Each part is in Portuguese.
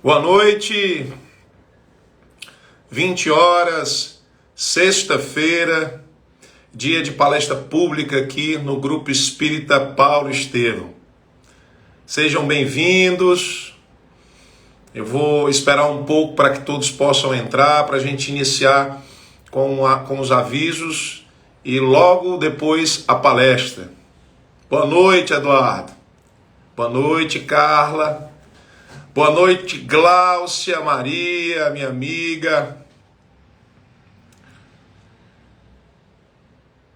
Boa noite, 20 horas, sexta-feira, dia de palestra pública aqui no Grupo Espírita Paulo Estevão. Sejam bem-vindos. Eu vou esperar um pouco para que todos possam entrar, para a gente iniciar com os avisos e logo depois a palestra. Boa noite, Eduardo. Boa noite, Carla. Boa noite, Gláucia Maria, minha amiga.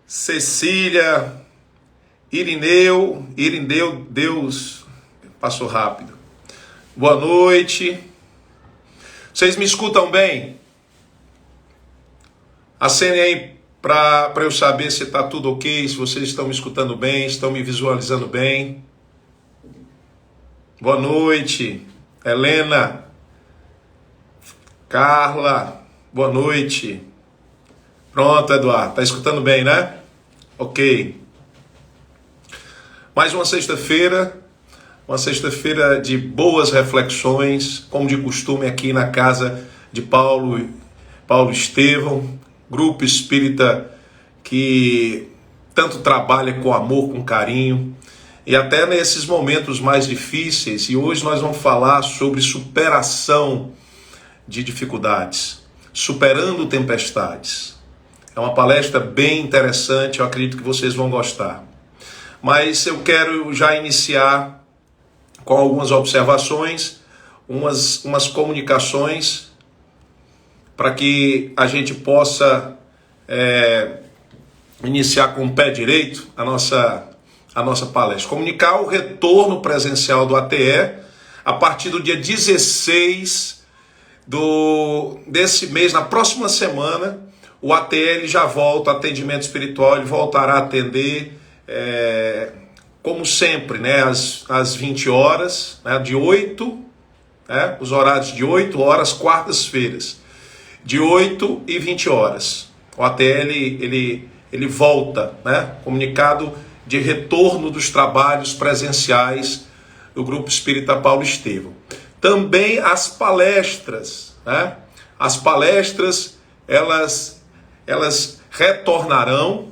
Cecília, Irineu, Deus, passou rápido. Boa noite. Vocês me escutam bem? Acenem aí para eu saber se está tudo ok, se vocês estão me escutando bem, estão me visualizando bem. Boa noite. Helena, Carla, boa noite. Pronto, Eduardo, tá escutando bem, né? Ok. Mais uma sexta-feira de boas reflexões, como de costume aqui na casa de Paulo Estevão, grupo espírita que tanto trabalha com amor, com carinho, e até nesses momentos mais difíceis. E hoje nós vamos falar sobre superação de dificuldades, superando tempestades. É uma palestra bem interessante, eu acredito que vocês vão gostar. Mas eu quero já iniciar com algumas observações, umas comunicações, para que a gente possa iniciar com o pé direito a nossa palestra. Comunicar o retorno presencial do ATE a partir do dia 16 desse mês, na próxima semana. O ATE ele já volta, atendimento espiritual, ele voltará a atender, como sempre, né, às 20 horas, né, de 8, os horários de 8 horas, quartas-feiras, de 8 e 20 horas. O ATE ele volta, né, comunicado de retorno dos trabalhos presenciais do Grupo Espírita Paulo Estevão. Também as palestras, né? As palestras, elas retornarão,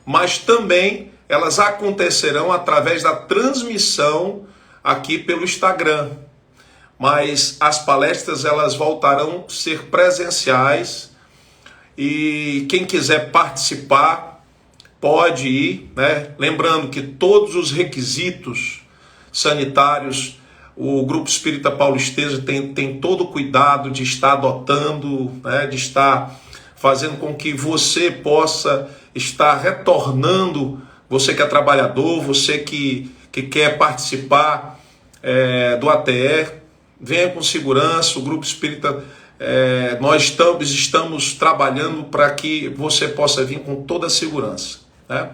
mas também elas acontecerão através da transmissão aqui pelo Instagram. Mas as palestras, elas voltarão a ser presenciais, e quem quiser participar pode ir, né? Lembrando que todos os requisitos sanitários, o Grupo Espírita Paulo Estevão tem todo o cuidado de estar adotando, né? De estar fazendo com que você possa estar retornando, você que é trabalhador, você que quer participar do ATE, venha com segurança. O Grupo Espírita, nós estamos trabalhando para que você possa vir com toda a segurança, né?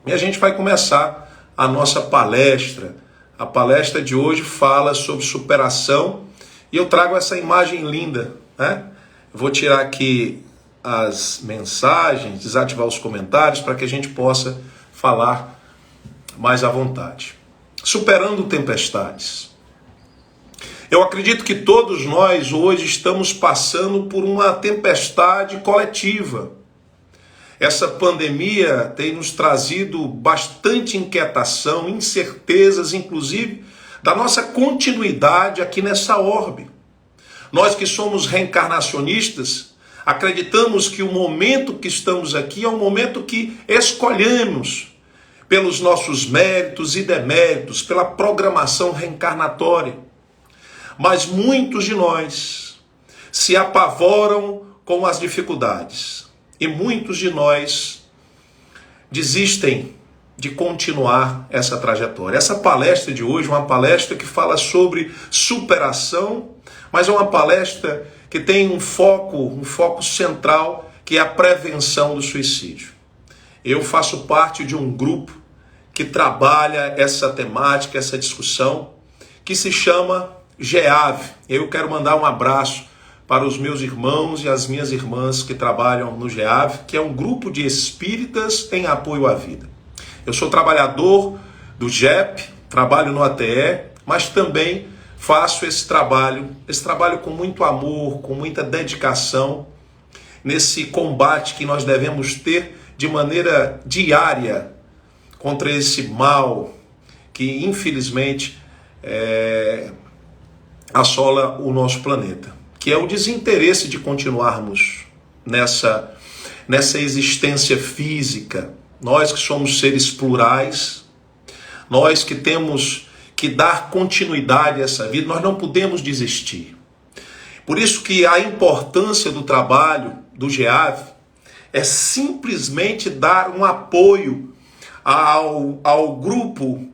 E a gente vai começar a nossa palestra. A palestra de hoje fala sobre superação, e eu trago essa imagem linda, né? Eu vou tirar aqui as mensagens, desativar os comentários para que a gente possa falar mais à vontade. Superando tempestades. Eu acredito que todos nós hoje estamos passando por uma tempestade coletiva. Essa pandemia tem nos trazido bastante inquietação, incertezas, inclusive, da nossa continuidade aqui nessa orbe. Nós que somos reencarnacionistas, acreditamos que o momento que estamos aqui é um momento que escolhemos pelos nossos méritos e deméritos, pela programação reencarnatória. Mas muitos de nós se apavoram com as dificuldades. E muitos de nós desistem de continuar essa trajetória. Essa palestra de hoje é uma palestra que fala sobre superação, mas é uma palestra que tem um foco central, que é a prevenção do suicídio. Eu faço parte de um grupo que trabalha essa temática, essa discussão, que se chama GEAV. Eu quero mandar um abraço para os meus irmãos e as minhas irmãs que trabalham no GEAV, que é um grupo de espíritas em apoio à vida. Eu sou trabalhador do GEP, trabalho no ATE, mas também faço esse trabalho com muito amor, com muita dedicação, nesse combate que nós devemos ter de maneira diária contra esse mal que, infelizmente, assola o nosso planeta, que é o desinteresse de continuarmos nessa existência física. Nós que somos seres plurais, nós que temos que dar continuidade a essa vida, nós não podemos desistir. Por isso que a importância do trabalho do GEAV é simplesmente dar um apoio ao grupo,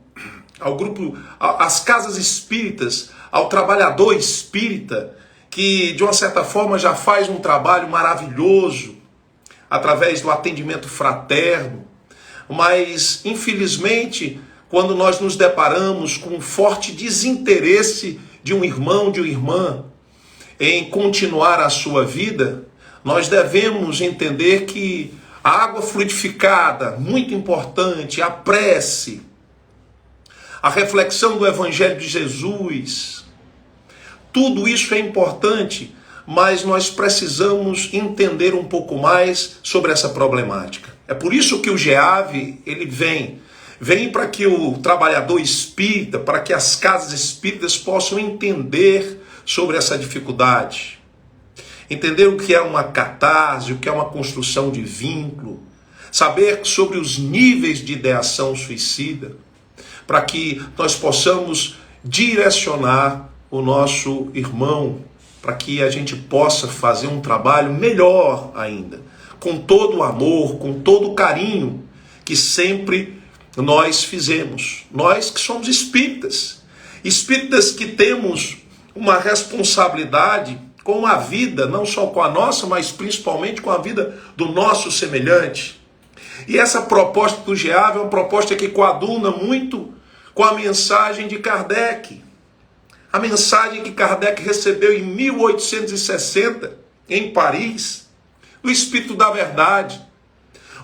às casas espíritas, ao trabalhador espírita, que de uma certa forma já faz um trabalho maravilhoso através do atendimento fraterno, mas infelizmente quando nós nos deparamos com um forte desinteresse de um irmão, de uma irmã, em continuar a sua vida, nós devemos entender que a água fluidificada, muito importante, a prece, a reflexão do Evangelho de Jesus, tudo isso é importante, mas nós precisamos entender um pouco mais sobre essa problemática. É por isso que o GEAV, ele vem para que o trabalhador espírita, para que as casas espíritas possam entender sobre essa dificuldade. Entender o que é uma catarse, o que é uma construção de vínculo, saber sobre os níveis de ideação suicida, para que nós possamos direcionar o nosso irmão, para que a gente possa fazer um trabalho melhor ainda, com todo o amor, com todo o carinho que sempre nós fizemos. Nós que somos espíritas, espíritas que temos uma responsabilidade com a vida, não só com a nossa, mas principalmente com a vida do nosso semelhante. E essa proposta do GEAV é uma proposta que coaduna muito com a mensagem de Kardec. A mensagem que Kardec recebeu em 1860, em Paris, do Espírito da Verdade,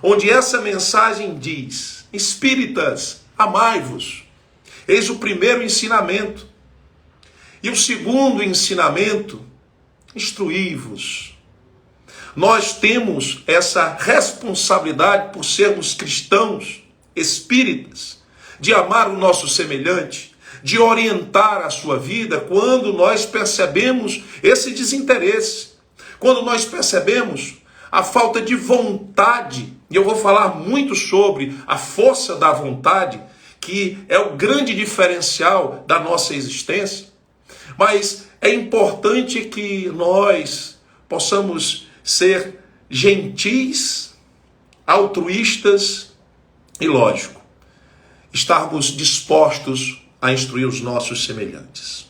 onde essa mensagem diz: espíritas, amai-vos. Eis o primeiro ensinamento. E o segundo ensinamento: instruí-vos. Nós temos essa responsabilidade por sermos cristãos, espíritas, de amar o nosso semelhante, de orientar a sua vida quando nós percebemos esse desinteresse, quando nós percebemos a falta de vontade. E eu vou falar muito sobre a força da vontade, que é o grande diferencial da nossa existência. Mas é importante que nós possamos ser gentis, altruístas e, lógico, estarmos dispostos a instruir os nossos semelhantes.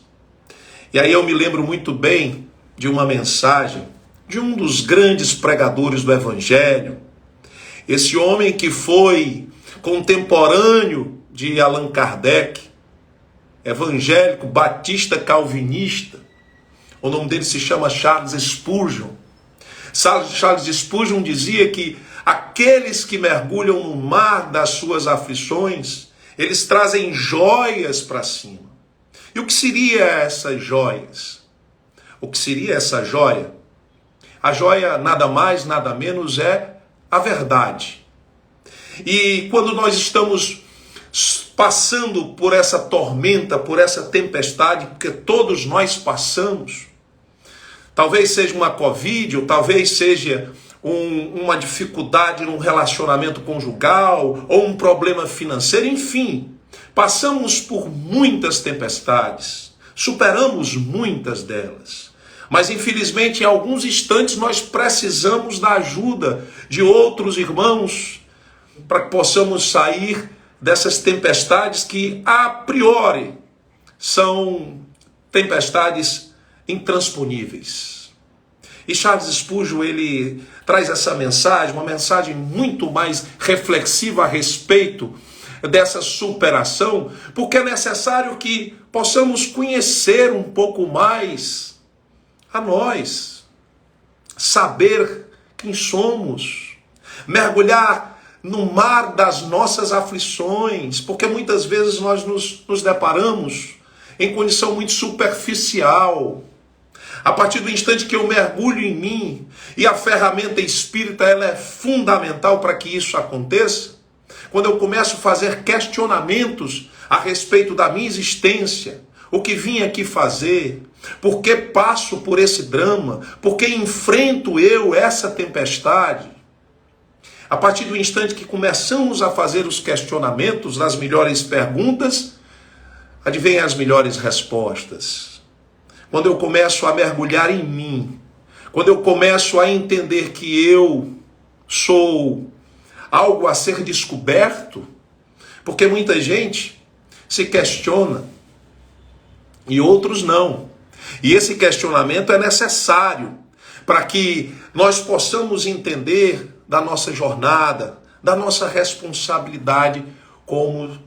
E aí eu me lembro muito bem de uma mensagem de um dos grandes pregadores do Evangelho, esse homem que foi contemporâneo de Allan Kardec, evangélico, batista, calvinista. O nome dele se chama Charles Spurgeon. Charles Spurgeon dizia que aqueles que mergulham no mar das suas aflições, eles trazem joias para cima. E o que seria essas joias? O que seria essa joia? A joia nada mais, nada menos é a verdade. E quando nós estamos passando por essa tormenta, por essa tempestade, porque todos nós passamos, talvez seja uma Covid, ou talvez seja uma dificuldade num relacionamento conjugal, ou um problema financeiro, enfim, passamos por muitas tempestades, superamos muitas delas. Mas infelizmente em alguns instantes nós precisamos da ajuda de outros irmãos para que possamos sair dessas tempestades que a priori são tempestades intransponíveis. E Charles Spurgeon, ele traz essa mensagem, uma mensagem muito mais reflexiva a respeito dessa superação, porque é necessário que possamos conhecer um pouco mais a nós, saber quem somos, mergulhar no mar das nossas aflições, porque muitas vezes nós nos deparamos em condição muito superficial. A partir do instante que eu mergulho em mim, e a ferramenta espírita ela é fundamental para que isso aconteça, quando eu começo a fazer questionamentos a respeito da minha existência, o que vim aqui fazer, por que passo por esse drama, por que enfrento eu essa tempestade, a partir do instante que começamos a fazer os questionamentos, as melhores perguntas, advêm as melhores respostas. Quando eu começo a mergulhar em mim, quando eu começo a entender que eu sou algo a ser descoberto, porque muita gente se questiona e outros não. E esse questionamento é necessário para que nós possamos entender da nossa jornada, da nossa responsabilidade como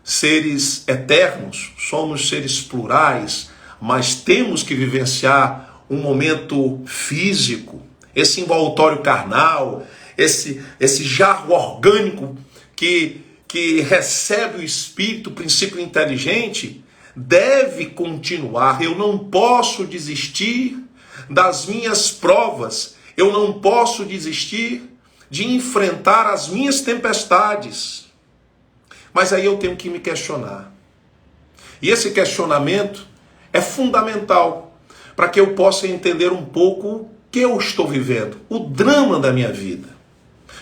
seres eternos. Somos seres plurais, mas temos que vivenciar um momento físico, esse envoltório carnal, esse jarro orgânico que recebe o espírito, o princípio inteligente, deve continuar. Eu não posso desistir das minhas provas, eu não posso desistir de enfrentar as minhas tempestades. Mas aí eu tenho que me questionar. E esse questionamento é fundamental para que eu possa entender um pouco o que eu estou vivendo, o drama da minha vida.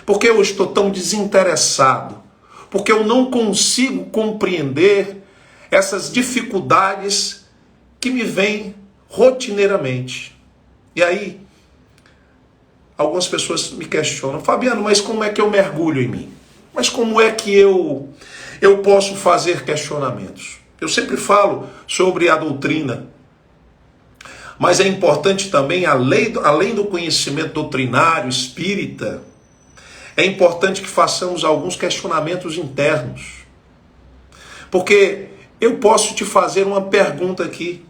Por que eu estou tão desinteressado? Porque eu não consigo compreender essas dificuldades que me vêm rotineiramente. E aí, algumas pessoas me questionam: Fabiano, mas como é que eu mergulho em mim? Mas como é que eu posso fazer questionamentos? Eu sempre falo sobre a doutrina, mas é importante também, além do conhecimento doutrinário, espírita, é importante que façamos alguns questionamentos internos. Porque eu posso te fazer uma pergunta aqui,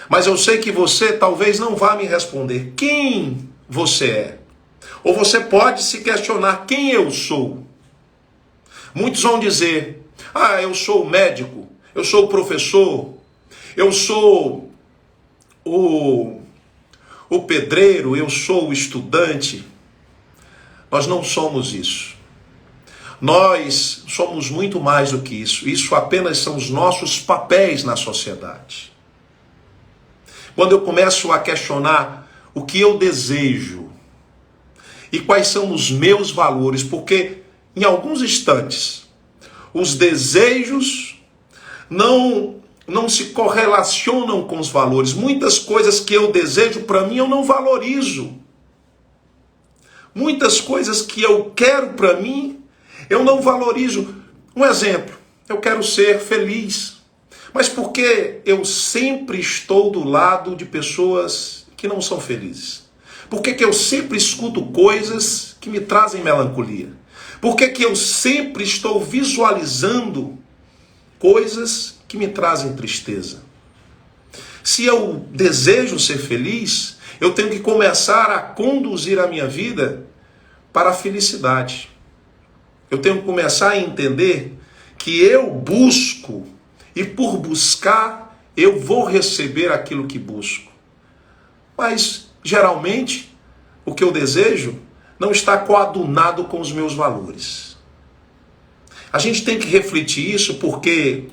mas eu sei que você talvez não vá me responder. Quem você é? Ou você pode se questionar: quem eu sou? Muitos vão dizer: eu sou médico, eu sou professor, eu sou o pedreiro, eu sou o estudante. Nós não somos isso. Nós somos muito mais do que isso. Isso apenas são os nossos papéis na sociedade. Quando eu começo a questionar o que eu desejo e quais são os meus valores, porque em alguns instantes os desejos não se correlacionam com os valores. Muitas coisas que eu desejo para mim eu não valorizo. Muitas coisas que eu quero para mim eu não valorizo. Um exemplo: eu quero ser feliz, mas por que eu sempre estou do lado de pessoas que não são felizes? Por que eu sempre escuto coisas que me trazem melancolia? Por que eu sempre estou visualizando coisas que me trazem tristeza? Se eu desejo ser feliz, eu tenho que começar a conduzir a minha vida para a felicidade. Eu tenho que começar a entender que eu busco, e por buscar eu vou receber aquilo que busco. Mas, geralmente, o que eu desejo não está coadunado com os meus valores. A gente tem que refletir isso, porque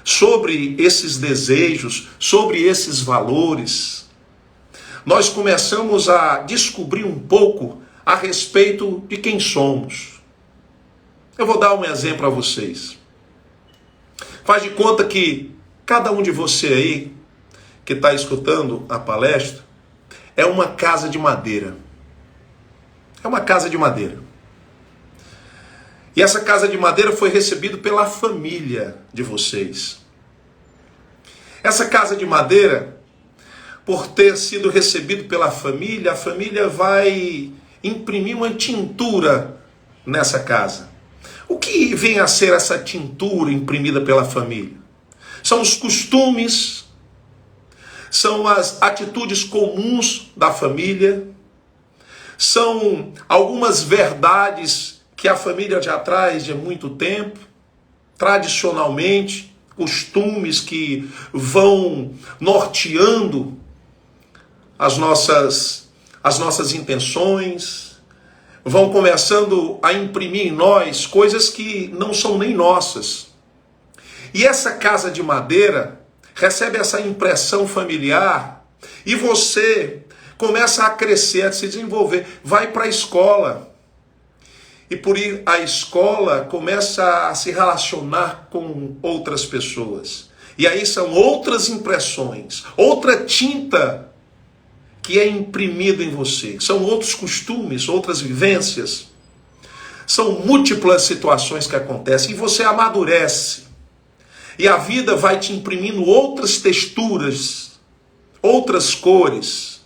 sobre esses desejos, sobre esses valores, nós começamos a descobrir um pouco a respeito de quem somos. Eu vou dar um exemplo a vocês. Faz de conta que cada um de você aí, que está escutando a palestra, é uma casa de madeira. É uma casa de madeira. E essa casa de madeira foi recebida pela família de vocês. Essa casa de madeira, por ter sido recebido pela família, a família vai imprimir uma tintura nessa casa. O que vem a ser essa tintura imprimida pela família? São os costumes, são as atitudes comuns da família, são algumas verdades que a família já traz de muito tempo, tradicionalmente, costumes que vão norteando as nossas intenções, vão começando a imprimir em nós coisas que não são nem nossas. E essa casa de madeira recebe essa impressão familiar e você começa a crescer, a se desenvolver, vai para a escola. E por ir à escola começa a se relacionar com outras pessoas. E aí são outras impressões, outra tinta que é imprimido em você. São outros costumes, outras vivências. São múltiplas situações que acontecem e você amadurece. E a vida vai te imprimindo outras texturas, outras cores.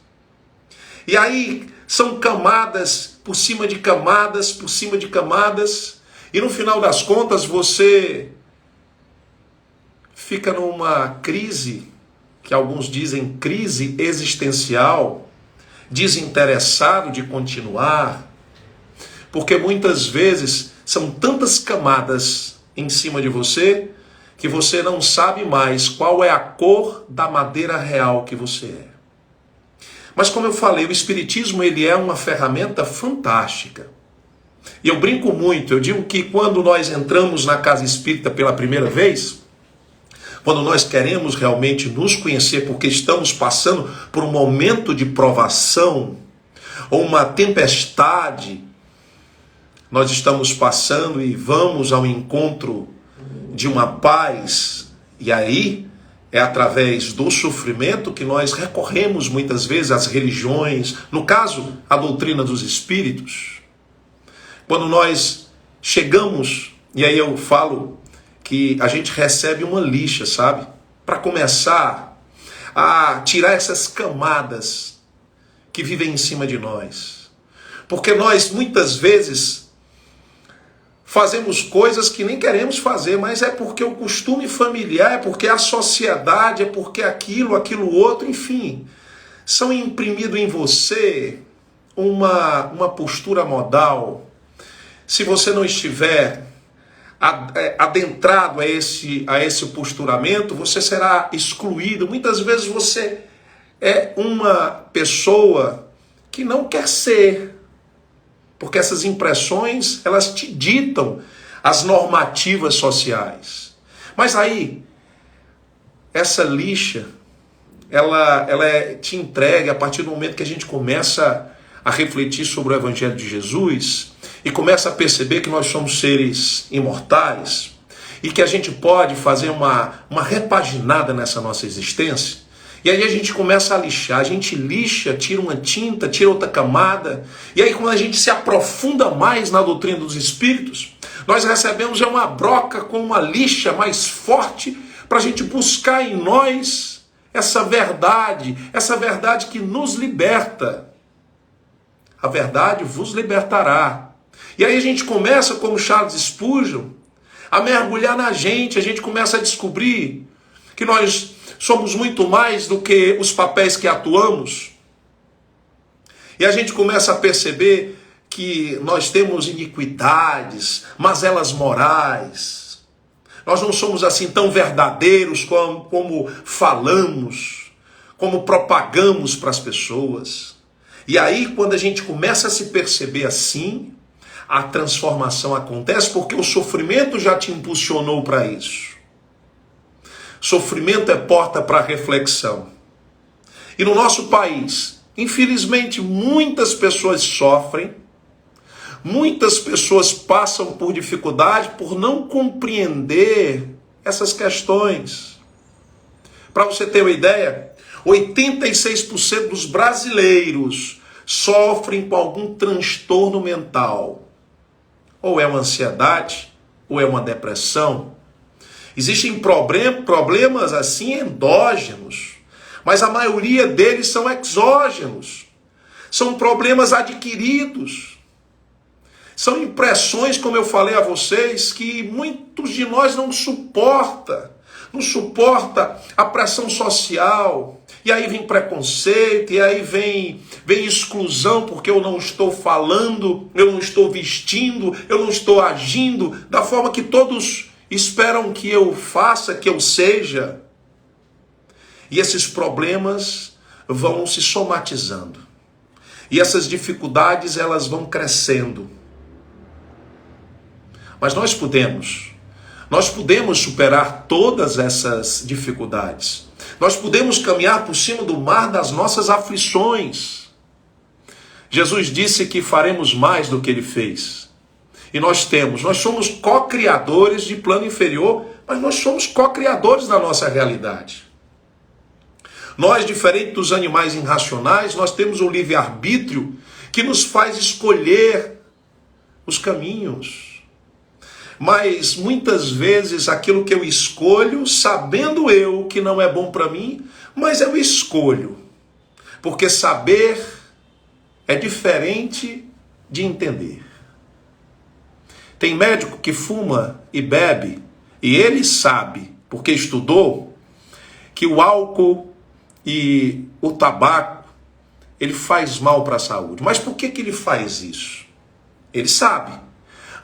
E aí são camadas por cima de camadas, por cima de camadas. E no final das contas você fica numa crise, que alguns dizem crise existencial, desinteressado de continuar, porque muitas vezes são tantas camadas em cima de você que você não sabe mais qual é a cor da madeira real que você é. Mas como eu falei, o Espiritismo ele é uma ferramenta fantástica. E eu brinco muito, eu digo que quando nós entramos na casa espírita pela primeira vez, quando nós queremos realmente nos conhecer porque estamos passando por um momento de provação ou uma tempestade, nós estamos passando e vamos ao encontro de uma paz, e aí é através do sofrimento que nós recorremos muitas vezes às religiões, no caso, a doutrina dos espíritos. Quando nós chegamos, e aí eu falo que a gente recebe uma lixa, sabe? Para começar a tirar essas camadas que vivem em cima de nós. Porque nós muitas vezes fazemos coisas que nem queremos fazer, mas é porque o costume familiar, é porque a sociedade, é porque aquilo outro, enfim, são imprimidos em você uma postura modal. Se você não estiver adentrado a esse posturamento, você será excluído. Muitas vezes você é uma pessoa que não quer ser, porque essas impressões, elas te ditam as normativas sociais. Mas aí, essa lixa, ela te entrega a partir do momento que a gente começa a refletir sobre o Evangelho de Jesus e começa a perceber que nós somos seres imortais e que a gente pode fazer uma repaginada nessa nossa existência. E aí a gente começa a lixar, a gente lixa, tira uma tinta, tira outra camada. E aí quando a gente se aprofunda mais na doutrina dos espíritos, nós recebemos uma broca com uma lixa mais forte para a gente buscar em nós essa verdade que nos liberta. A verdade vos libertará. E aí a gente começa, como Charles Spurgeon, a mergulhar na gente, a gente começa a descobrir que nós somos muito mais do que os papéis que atuamos. E a gente começa a perceber que nós temos iniquidades, mazelas morais. Nós não somos assim tão verdadeiros como falamos, como propagamos para as pessoas. E aí, quando a gente começa a se perceber assim, a transformação acontece porque o sofrimento já te impulsionou para isso. Sofrimento é porta para reflexão. E no nosso país, infelizmente, muitas pessoas sofrem, muitas pessoas passam por dificuldade por não compreender essas questões. Para você ter uma ideia, 86% dos brasileiros sofrem com algum transtorno mental. Ou é uma ansiedade, ou é uma depressão. Existem problemas assim endógenos, mas a maioria deles são exógenos. São problemas adquiridos. São impressões, como eu falei a vocês, que muitos de nós não suporta a pressão social. E aí vem preconceito, e aí vem exclusão, porque eu não estou falando, eu não estou vestindo, eu não estou agindo da forma que todos esperam que eu faça, que eu seja, e esses problemas vão se somatizando. E essas dificuldades, elas vão crescendo. Mas nós podemos superar todas essas dificuldades. Nós podemos caminhar por cima do mar das nossas aflições. Jesus disse que faremos mais do que ele fez. E nós somos co-criadores de plano inferior, mas nós somos co-criadores da nossa realidade. Nós, diferente dos animais irracionais, nós temos um livre-arbítrio que nos faz escolher os caminhos. Mas muitas vezes aquilo que eu escolho, sabendo eu que não é bom para mim, mas eu escolho. Porque saber é diferente de entender. Tem médico que fuma e bebe, e ele sabe, porque estudou, que o álcool e o tabaco, ele faz mal para a saúde. Mas por que ele faz isso? Ele sabe,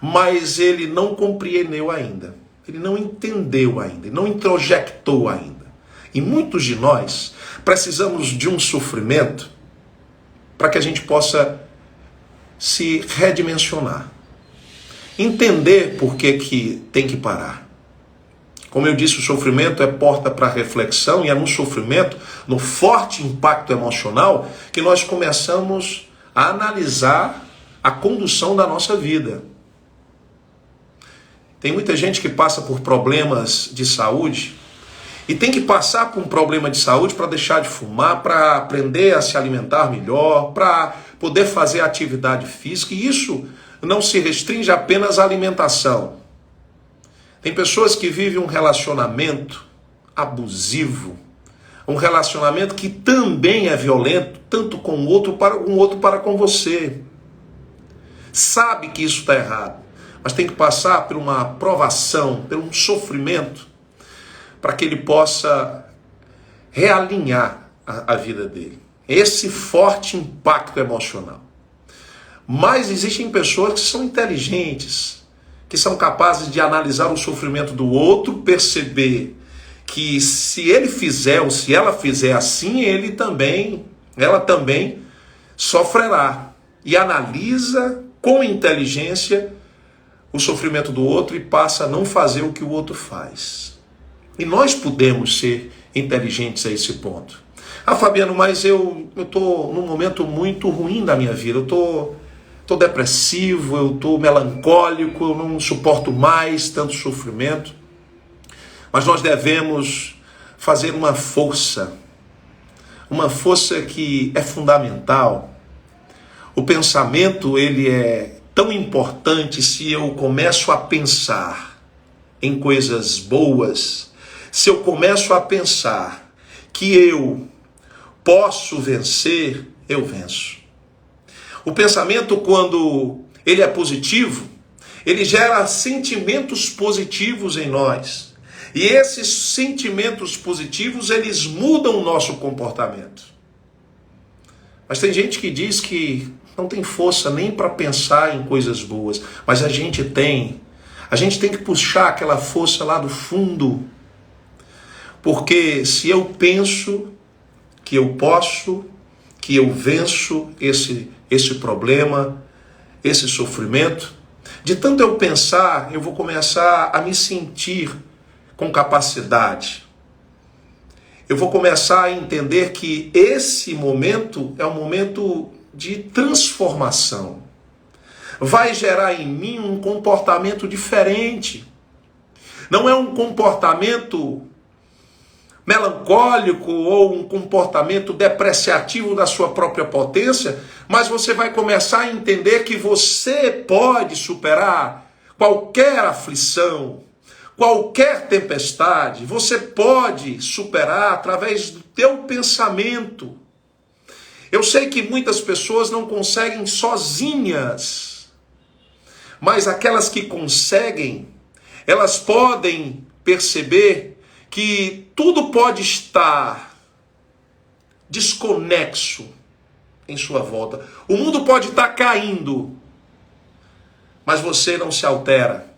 mas ele não compreendeu ainda. Ele não entendeu ainda, ele não introjectou ainda. E muitos de nós precisamos de um sofrimento para que a gente possa se redimensionar. Entender por que tem que parar. Como eu disse, o sofrimento é porta para reflexão, e é no sofrimento, no forte impacto emocional, que nós começamos a analisar a condução da nossa vida. Tem muita gente que passa por problemas de saúde, e tem que passar por um problema de saúde para deixar de fumar, para aprender a se alimentar melhor, para poder fazer atividade física, e isso não se restringe apenas à alimentação. Tem pessoas que vivem um relacionamento abusivo, um relacionamento que também é violento, tanto com o outro para com você. Sabe que isso está errado, mas tem que passar por uma provação, por um sofrimento, para que ele possa realinhar a vida dele. Esse forte impacto emocional. Mas existem pessoas que são inteligentes, que são capazes de analisar o sofrimento do outro, perceber que se ele fizer ou se ela fizer assim, ela também sofrerá. E analisa com inteligência o sofrimento do outro e passa a não fazer o que o outro faz. E nós podemos ser inteligentes a esse ponto. Ah, Fabiano, mas eu estou num momento muito ruim da minha vida, eu estou depressivo, eu estou melancólico, eu não suporto mais tanto sofrimento. Mas nós devemos fazer uma força que é fundamental. O pensamento, ele é tão importante. Se eu começo a pensar em coisas boas, se eu começo a pensar que eu posso vencer, eu venço. O pensamento, quando ele é positivo, ele gera sentimentos positivos em nós. E esses sentimentos positivos, eles mudam o nosso comportamento. Mas tem gente que diz que não tem força nem para pensar em coisas boas. Mas a gente tem que puxar aquela força lá do fundo. Porque se eu penso que eu posso, que eu venço esse problema, esse sofrimento, de tanto eu pensar, eu vou começar a me sentir com capacidade. Eu vou começar a entender que esse momento é um momento de transformação. Vai gerar em mim um comportamento diferente. Não é um comportamento melancólico ou um comportamento depreciativo da sua própria potência, mas você vai começar a entender que você pode superar qualquer aflição, qualquer tempestade. Você pode superar através do teu pensamento. Eu sei que muitas pessoas não conseguem sozinhas, mas aquelas que conseguem, elas podem perceber que tudo pode estar desconexo em sua volta. O mundo pode estar caindo, mas você não se altera.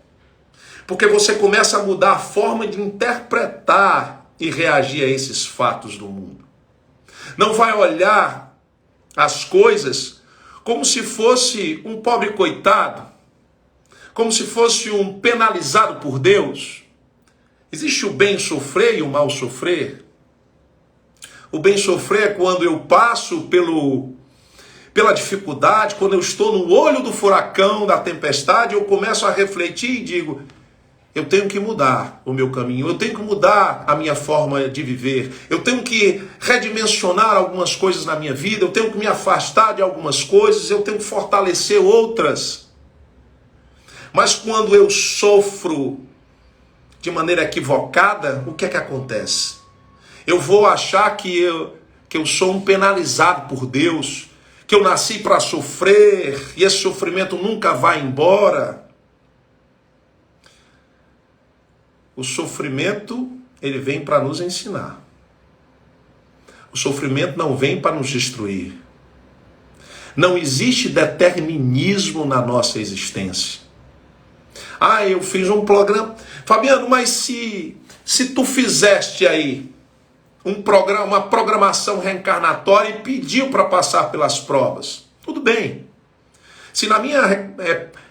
Porque você começa a mudar a forma de interpretar e reagir a esses fatos do mundo. Não vai olhar as coisas como se fosse um pobre coitado, como se fosse um penalizado por Deus. Existe o bem sofrer e o mal sofrer. O bem sofrer é quando eu passo pela dificuldade, quando eu estou no olho do furacão, da tempestade, eu começo a refletir e digo, eu tenho que mudar o meu caminho, eu tenho que mudar a minha forma de viver, eu tenho que redimensionar algumas coisas na minha vida, eu tenho que me afastar de algumas coisas, eu tenho que fortalecer outras. Mas quando eu sofro de maneira equivocada, o que é que acontece? Eu vou achar que eu sou um penalizado por Deus, que eu nasci para sofrer e esse sofrimento nunca vai embora. O sofrimento, ele vem para nos ensinar. O sofrimento não vem para nos destruir. Não existe determinismo na nossa existência. Ah, eu fiz um programa. Fabiano, mas se tu fizeste aí uma programação reencarnatória e pediu para passar pelas provas, tudo bem. Se na minha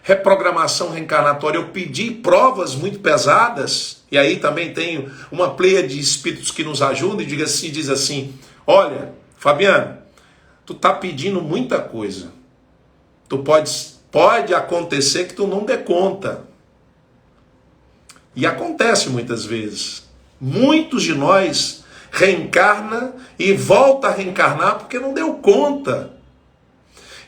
reprogramação reencarnatória eu pedi provas muito pesadas, e aí também tenho uma pleia de espíritos que nos ajudam e diz assim, olha, Fabiano, tu tá pedindo muita coisa. Pode acontecer que tu não dê conta. E acontece muitas vezes. Muitos de nós reencarna e volta a reencarnar porque não deu conta.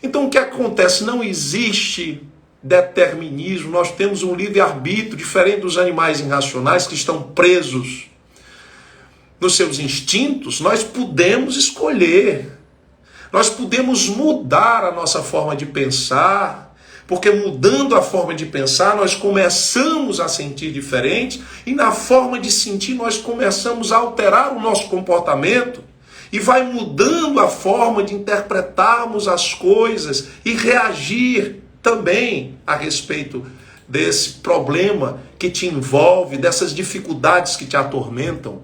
Então o que acontece? Não existe determinismo, nós temos um livre-arbítrio diferente dos animais irracionais que estão presos nos seus instintos. Nós podemos escolher, nós podemos mudar a nossa forma de pensar, porque mudando a forma de pensar nós começamos a sentir diferente e na forma de sentir nós começamos a alterar o nosso comportamento. E vai mudando a forma de interpretarmos as coisas e reagir também a respeito desse problema que te envolve, dessas dificuldades que te atormentam.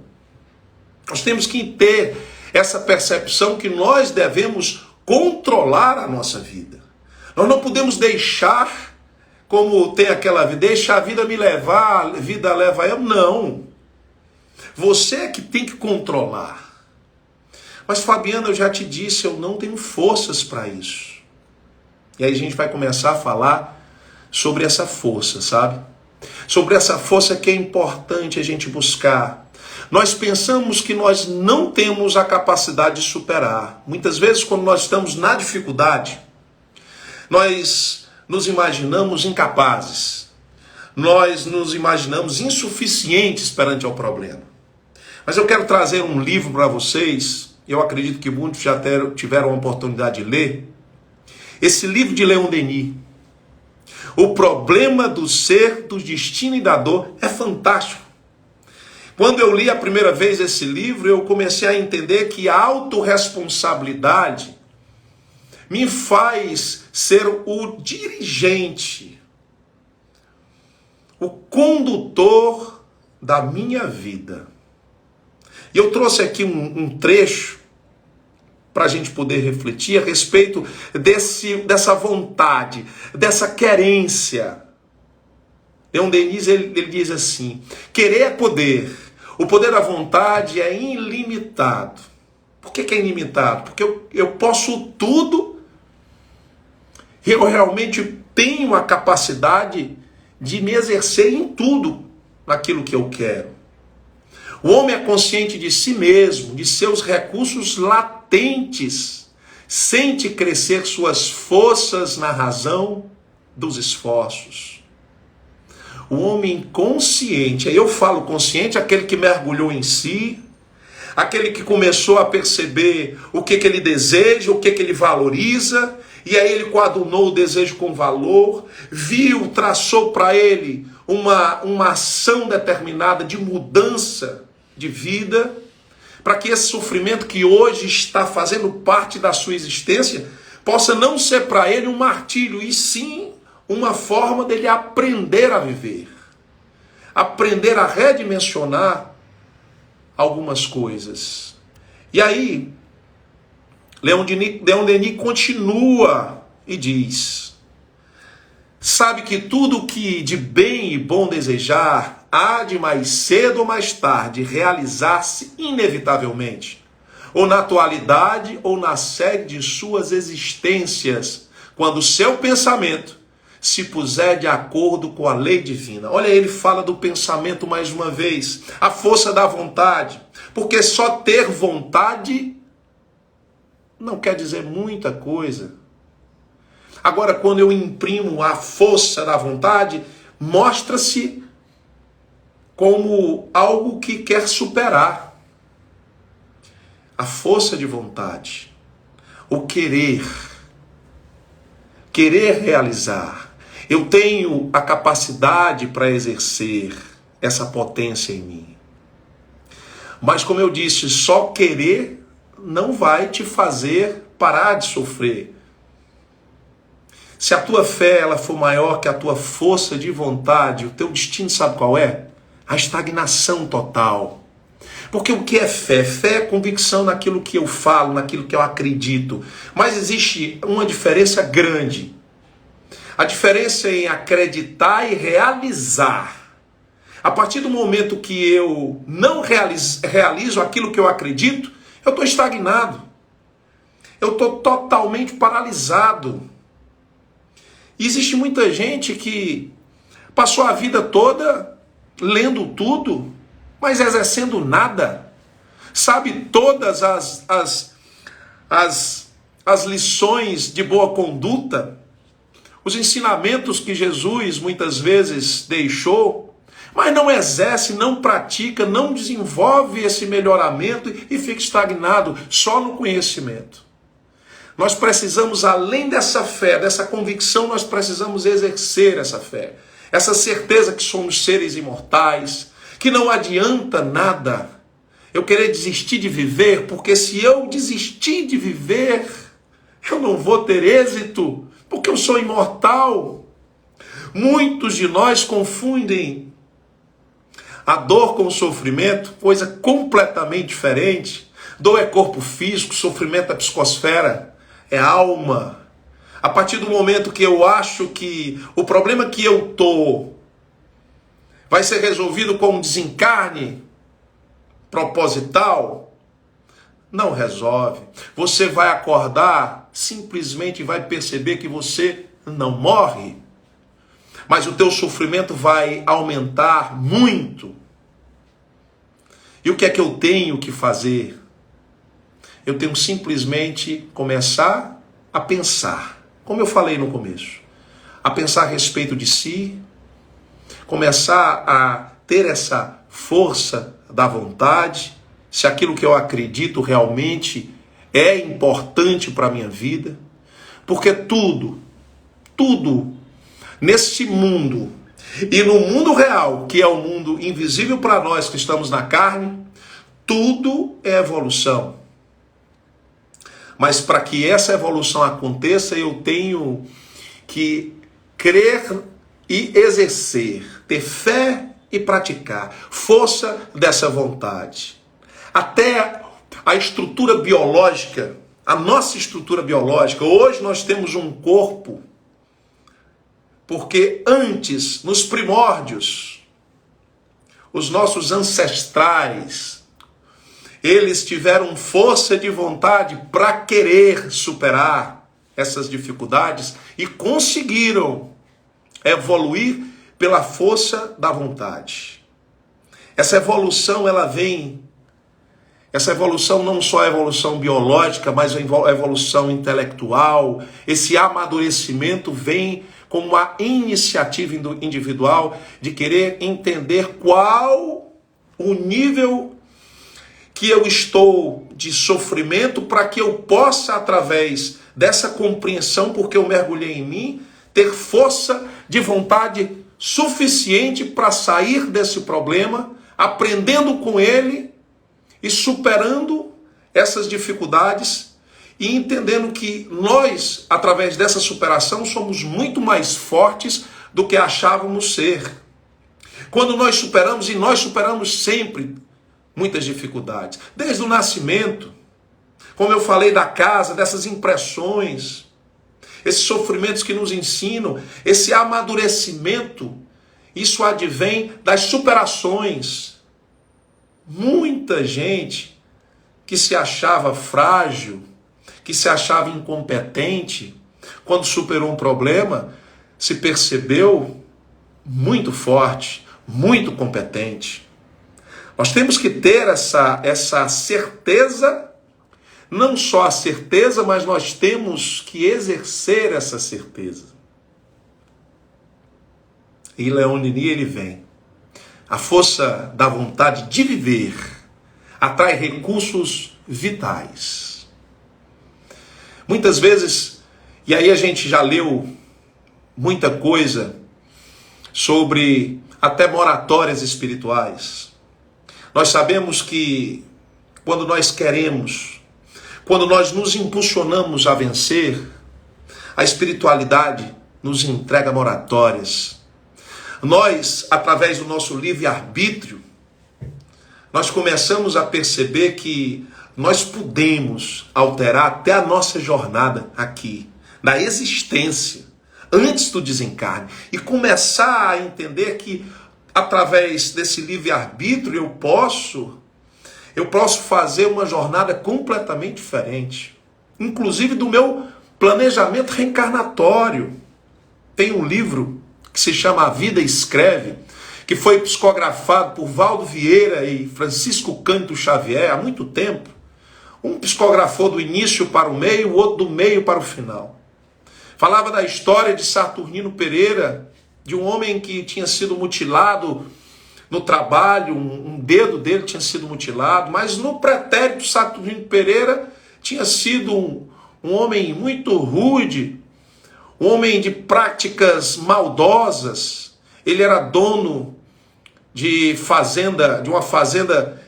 Nós temos que ter essa percepção que nós devemos controlar a nossa vida. Nós não podemos deixar, como tem aquela vida, deixa a vida me levar, a vida leva eu. Não. Você é que tem que controlar. Mas Fabiano, eu já te disse, eu não tenho forças para isso. E aí a gente vai começar a falar sobre essa força, sabe? Sobre essa força que é importante a gente buscar. Nós pensamos que nós não temos a capacidade de superar. Muitas vezes, quando nós estamos na dificuldade, nós nos imaginamos incapazes. Nós nos imaginamos insuficientes perante ao problema. Mas eu quero trazer um livro para vocês. Eu acredito que muitos já tiveram a oportunidade de ler. Esse livro de Leon Denis, O Problema do Ser, do Destino e da Dor, é fantástico. Quando eu li a primeira vez esse livro, eu comecei a entender que a autorresponsabilidade me faz ser o dirigente, o condutor da minha vida. E eu trouxe aqui um trecho para a gente poder refletir a respeito dessa vontade, dessa querência. Leon Denis, ele diz assim, querer é poder, o poder da vontade é ilimitado. Por que é ilimitado? Porque eu posso tudo, eu realmente tenho a capacidade de me exercer em tudo naquilo que eu quero. O homem é consciente de si mesmo, de seus recursos latentes, sente crescer suas forças na razão dos esforços. O homem consciente, aí eu falo consciente, aquele que mergulhou em si, aquele que começou a perceber o que ele deseja, o que ele valoriza, e aí ele coadunou o desejo com valor, viu, traçou para ele uma ação determinada de mudança de vida, para que esse sofrimento que hoje está fazendo parte da sua existência, possa não ser para ele um martírio, e sim uma forma dele aprender a viver. aprender a redimensionar algumas coisas. E aí, Leon Denis continua e diz: sabe que tudo que de bem e bom desejar há de mais cedo ou mais tarde realizar-se inevitavelmente, ou na atualidade ou na sede de suas existências, quando o seu pensamento se puser de acordo com a lei divina. Olha, ele fala do pensamento mais uma vez, a força da vontade, porque só ter vontade não quer dizer muita coisa. Agora, quando eu imprimo a força da vontade, mostra-se como algo que quer superar. A força de vontade, o querer realizar. Eu tenho a capacidade para exercer essa potência em mim. Mas, como eu disse, só querer não vai te fazer parar de sofrer. Se a tua fé ela for maior que a tua força de vontade, o teu destino sabe qual é? A estagnação total. Porque o que é fé? Fé é convicção naquilo que eu falo, naquilo que eu acredito. Mas existe uma diferença grande. A diferença em acreditar e realizar. A partir do momento que eu não realizo aquilo que eu acredito, eu estou estagnado. Eu estou totalmente paralisado. E existe muita gente que passou a vida toda lendo tudo, mas exercendo nada. Sabe todas as lições de boa conduta, os ensinamentos que Jesus muitas vezes deixou, mas não exerce, não pratica, não desenvolve esse melhoramento e fica estagnado só no conhecimento. Nós precisamos, além dessa fé, dessa convicção, nós precisamos exercer essa fé. Essa certeza que somos seres imortais, que não adianta nada eu querer desistir de viver, porque se eu desistir de viver, eu não vou ter êxito, porque eu sou imortal. Muitos de nós confundem a dor com o sofrimento, coisa completamente diferente. Dor é corpo físico, sofrimento é psicosfera, é alma. A partir do momento que eu acho que o problema que eu tô vai ser resolvido com um desencarne proposital, não resolve. Você vai acordar, simplesmente vai perceber que você não morre, mas o teu sofrimento vai aumentar muito. E o que é que eu tenho que fazer? Eu tenho simplesmente começar a pensar, como eu falei no começo, a pensar a respeito de si, começar a ter essa força da vontade, se aquilo que eu acredito realmente é importante para a minha vida, porque tudo nesse mundo e no mundo real, que é o mundo invisível para nós que estamos na carne, tudo é evolução. Mas para que essa evolução aconteça, eu tenho que crer e exercer, ter fé e praticar, força dessa vontade. Até a estrutura biológica, a nossa estrutura biológica, hoje nós temos um corpo, porque antes, nos primórdios, os nossos ancestrais, eles tiveram força de vontade para querer superar essas dificuldades e conseguiram evoluir pela força da vontade. Essa evolução, ela vem, essa evolução não só é evolução biológica, mas a evolução intelectual, esse amadurecimento vem com uma iniciativa individual de querer entender qual o nível que eu estou de sofrimento para que eu possa, através dessa compreensão, porque eu mergulhei em mim, ter força de vontade suficiente para sair desse problema, aprendendo com ele e superando essas dificuldades e entendendo que nós, através dessa superação, somos muito mais fortes do que achávamos ser. Quando nós superamos, e nós superamos sempre muitas dificuldades, desde o nascimento, como eu falei da casa, dessas impressões, esses sofrimentos que nos ensinam, esse amadurecimento, isso advém das superações. Muita gente que se achava frágil, que se achava incompetente, quando superou um problema, se percebeu muito forte, muito competente. Nós temos que ter essa certeza, não só a certeza, mas nós temos que exercer essa certeza. E Leon Denis, ele vem. A força da vontade de viver atrai recursos vitais. Muitas vezes, e aí a gente já leu muita coisa sobre até moratórias espirituais. Nós sabemos que quando nós queremos, quando nós nos impulsionamos a vencer, a espiritualidade nos entrega moratórias. Nós, através do nosso livre-arbítrio, nós começamos a perceber que nós podemos alterar até a nossa jornada aqui, na existência, antes do desencarne, e começar a entender que, através desse livre-arbítrio, eu posso fazer uma jornada completamente diferente, inclusive do meu planejamento reencarnatório. Tem um livro que se chama A Vida Escreve, que foi psicografado por Valdo Vieira e Francisco Cândido Xavier há muito tempo. Um psicografou do início para o meio, o outro do meio para o final. Falava da história de Saturnino Pereira, de um homem que tinha sido mutilado no trabalho, um dedo dele tinha sido mutilado, mas no pretérito Saturnino Pereira tinha sido um homem muito rude, um homem de práticas maldosas. Ele era dono de uma fazenda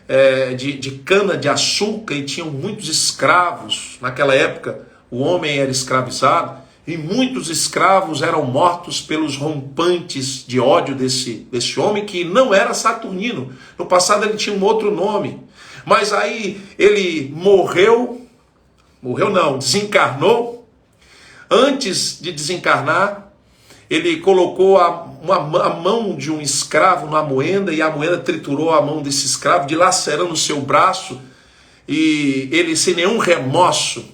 de cana-de-açúcar e tinham muitos escravos. Naquela época o homem era escravizado e muitos escravos eram mortos pelos rompantes de ódio desse homem, que não era Saturnino. No passado ele tinha um outro nome, mas aí ele desencarnou. Antes de desencarnar, ele colocou a mão de um escravo na moenda, e a moenda triturou a mão desse escravo, dilacerando o seu braço, e ele, sem nenhum remorso,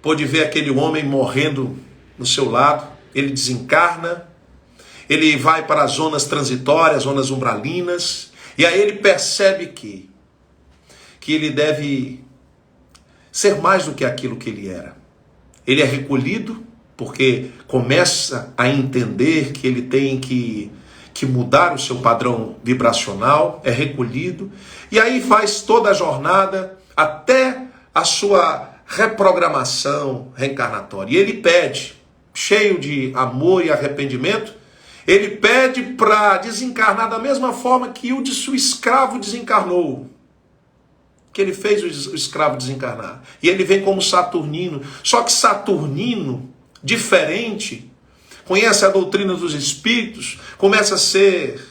pôde ver aquele homem morrendo no seu lado. Ele desencarna, ele vai para as zonas transitórias, zonas umbralinas, e aí ele percebe que ele deve ser mais do que aquilo que ele era. Ele é recolhido, porque começa a entender que ele tem que mudar o seu padrão vibracional, é recolhido, e aí faz toda a jornada até a sua reprogramação reencarnatória. E ele pede, cheio de amor e arrependimento, ele pede para desencarnar da mesma forma que o escravo desencarnou, que ele fez o escravo desencarnar. E ele vem como Saturnino, só que Saturnino, diferente, conhece a doutrina dos espíritos, começa a ser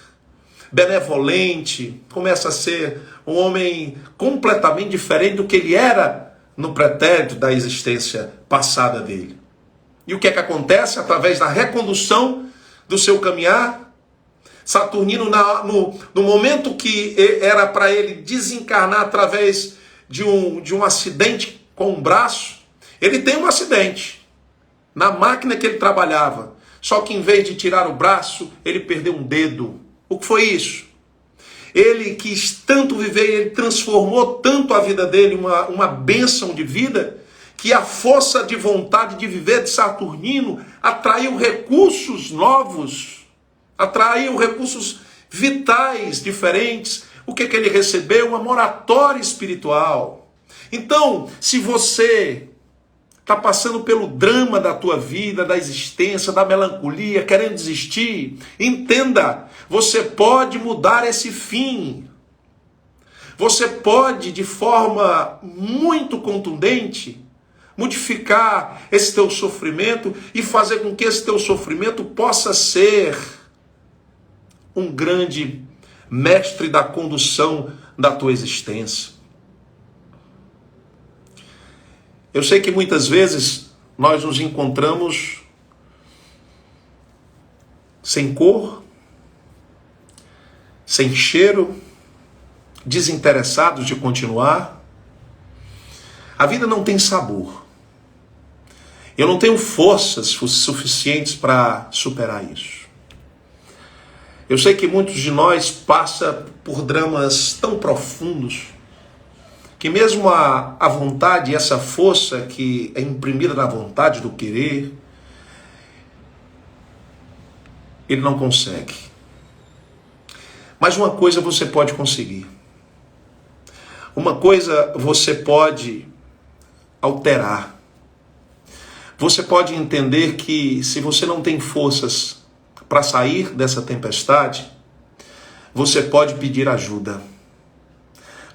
benevolente, começa a ser um homem completamente diferente do que ele era no pretérito da existência passada dele. E o que é que acontece? Através da recondução do seu caminhar, Saturnino, no momento que era para ele desencarnar através de um acidente com um braço, ele tem um acidente na máquina que ele trabalhava. Só que em vez de tirar o braço, ele perdeu um dedo. O que foi isso? Ele quis tanto viver, ele transformou tanto a vida dele, uma bênção de vida, que a força de vontade de viver de Saturnino atraiu recursos novos, atraiu recursos vitais diferentes. O que ele recebeu? Uma moratória espiritual. Então, se você está passando pelo drama da tua vida, da existência, da melancolia, querendo desistir, entenda, você pode mudar esse fim. Você pode, de forma muito contundente, modificar esse teu sofrimento e fazer com que esse teu sofrimento possa ser um grande mestre da condução da tua existência. Eu sei que muitas vezes nós nos encontramos sem cor, sem cheiro, desinteressados de continuar. A vida não tem sabor. Eu não tenho forças suficientes para superar isso. Eu sei que muitos de nós passam por dramas tão profundos que mesmo a vontade, essa força que é imprimida na vontade do querer, ele não consegue. Mas uma coisa você pode conseguir. Uma coisa você pode alterar. Você pode entender que se você não tem forças para sair dessa tempestade, você pode pedir ajuda.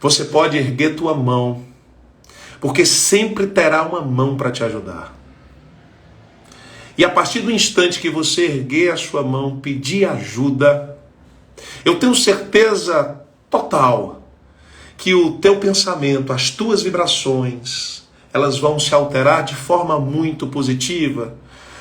Você pode erguer tua mão, porque sempre terá uma mão para te ajudar. E a partir do instante que você erguer a sua mão, pedir ajuda, eu tenho certeza total que o teu pensamento, as tuas vibrações, elas vão se alterar de forma muito positiva,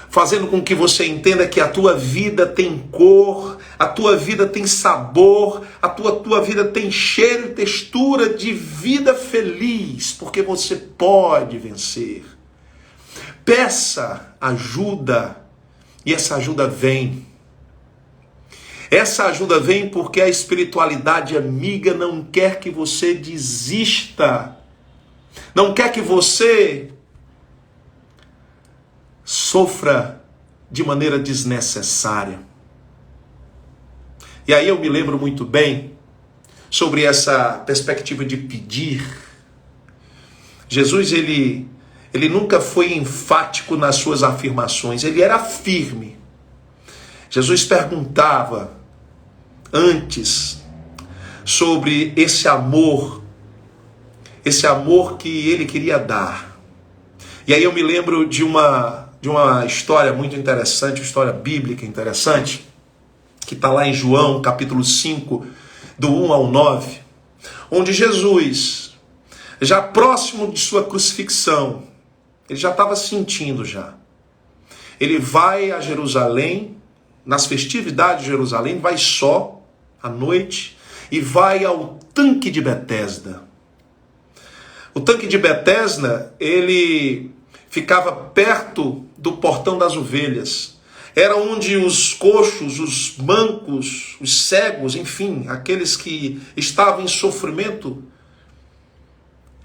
fazendo com que você entenda que a tua vida tem cor, a tua vida tem sabor, a tua vida tem cheiro e textura de vida feliz, porque você pode vencer. Peça ajuda, e essa ajuda vem. Essa ajuda vem porque a espiritualidade amiga não quer que você desista, não quer que você sofra de maneira desnecessária. E aí eu me lembro muito bem sobre essa perspectiva de pedir. Jesus, ele nunca foi enfático nas suas afirmações, ele era firme. Jesus perguntava antes sobre esse amor que ele queria dar. E aí eu me lembro de uma história muito interessante, uma história bíblica interessante, que está lá em João, capítulo 5, do 1 ao 9, onde Jesus, já próximo de sua crucifixão, ele já estava sentindo já. Ele vai a Jerusalém, nas festividades de Jerusalém, vai só, à noite, e vai ao tanque de Betesda. O tanque de Betesda, ele ficava perto do portão das ovelhas. Era onde os coxos, os mancos, os cegos, enfim, aqueles que estavam em sofrimento,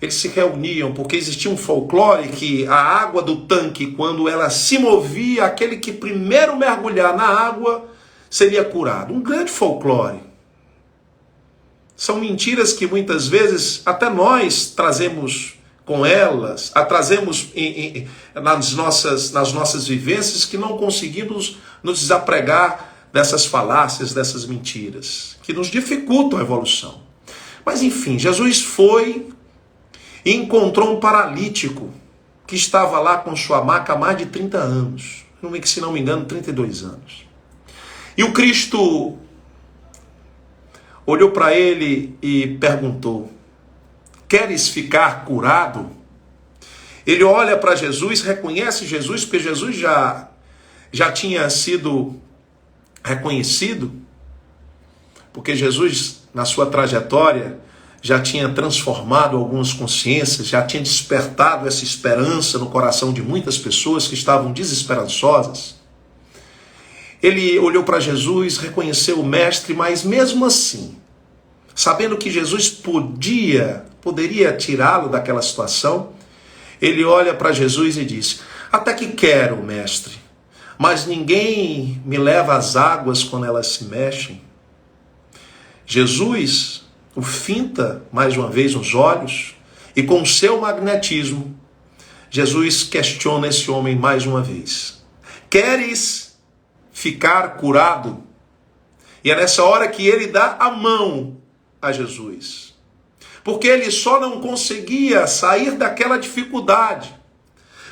eles se reuniam, porque existia um folclore que a água do tanque, quando ela se movia, aquele que primeiro mergulhar na água seria curado. Um grande folclore. São mentiras que muitas vezes até nós trazemos com elas, trazemos nas nossas vivências, que não conseguimos nos desapregar dessas falácias, dessas mentiras, que nos dificultam a evolução. Mas enfim, Jesus foi e encontrou um paralítico que estava lá com sua maca há mais de 30 anos. Se não me engano, 32 anos. E o Cristo olhou para ele e perguntou: queres ficar curado? Ele olha para Jesus, reconhece Jesus, porque Jesus já tinha sido reconhecido, porque Jesus, na sua trajetória, já tinha transformado algumas consciências, já tinha despertado essa esperança no coração de muitas pessoas que estavam desesperançosas. Ele olhou para Jesus, reconheceu o mestre, mas mesmo assim, sabendo que Jesus poderia tirá-lo daquela situação, ele olha para Jesus e diz: até que quero, mestre, mas ninguém me leva às águas quando elas se mexem. Jesus o finta mais uma vez nos olhos, e com o seu magnetismo, Jesus questiona esse homem mais uma vez: queres ficar curado? E é nessa hora que ele dá a mão a Jesus, porque ele só não conseguia sair daquela dificuldade.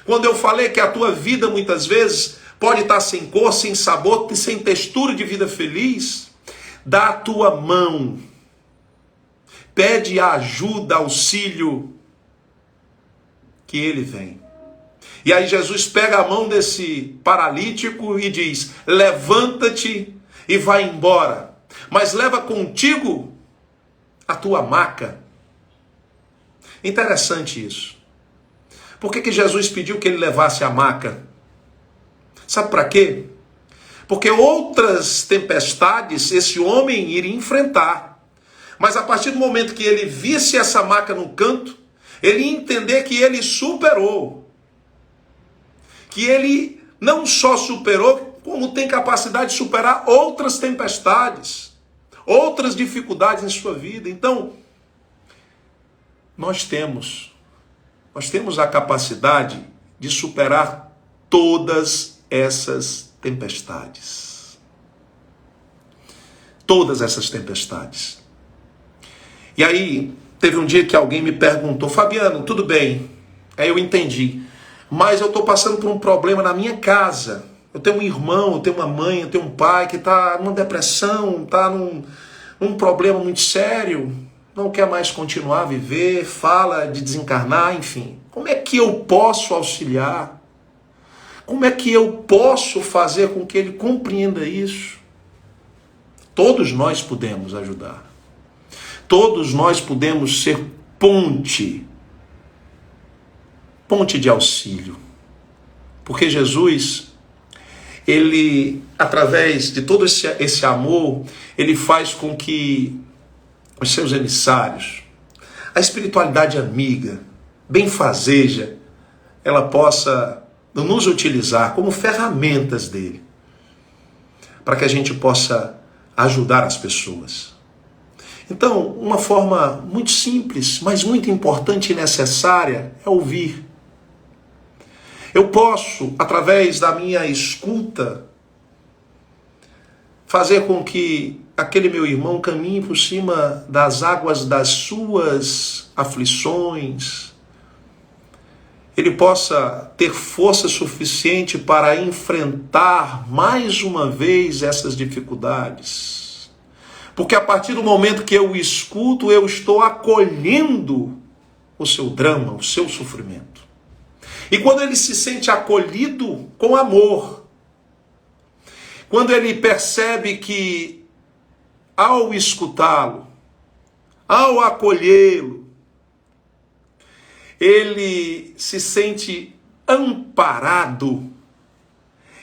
Quando eu falei que a tua vida muitas vezes pode estar sem cor, sem sabor, sem textura de vida feliz, dá a tua mão, pede ajuda, auxílio, que ele vem. E aí Jesus pega a mão desse paralítico e diz: levanta-te e vai embora, mas leva contigo a tua maca. Interessante isso. Por que Jesus pediu que ele levasse a maca? Sabe para quê? Porque outras tempestades esse homem iria enfrentar. Mas a partir do momento que ele visse essa maca no canto, ele ia entender que ele superou. Que ele não só superou, como tem capacidade de superar outras tempestades, outras dificuldades em sua vida. Então, nós temos a capacidade de superar todas essas tempestades. Todas essas tempestades. E aí, teve um dia que alguém me perguntou: Fabiano, tudo bem? Aí eu entendi. Mas eu estou passando por um problema na minha casa. Eu tenho um irmão, eu tenho uma mãe, eu tenho um pai que está numa depressão, está num problema muito sério, não quer mais continuar a viver, fala de desencarnar, enfim. Como é que eu posso auxiliar? Como é que eu posso fazer com que ele compreenda isso? Todos nós podemos ajudar. Todos nós podemos ser ponte de auxílio. Porque Jesus, ele, através de todo esse amor, ele faz com que os seus emissários, a espiritualidade amiga, benfazeja, ela possa nos utilizar como ferramentas dele, para que a gente possa ajudar as pessoas. Então, uma forma muito simples, mas muito importante e necessária é ouvir. Eu posso, através da minha escuta, fazer com que aquele meu irmão caminhe por cima das águas das suas aflições, ele possa ter força suficiente para enfrentar mais uma vez essas dificuldades. Porque a partir do momento que eu o escuto, eu estou acolhendo o seu drama, o seu sofrimento. E quando ele se sente acolhido com amor, quando ele percebe que ao escutá-lo, ao acolhê-lo, ele se sente amparado.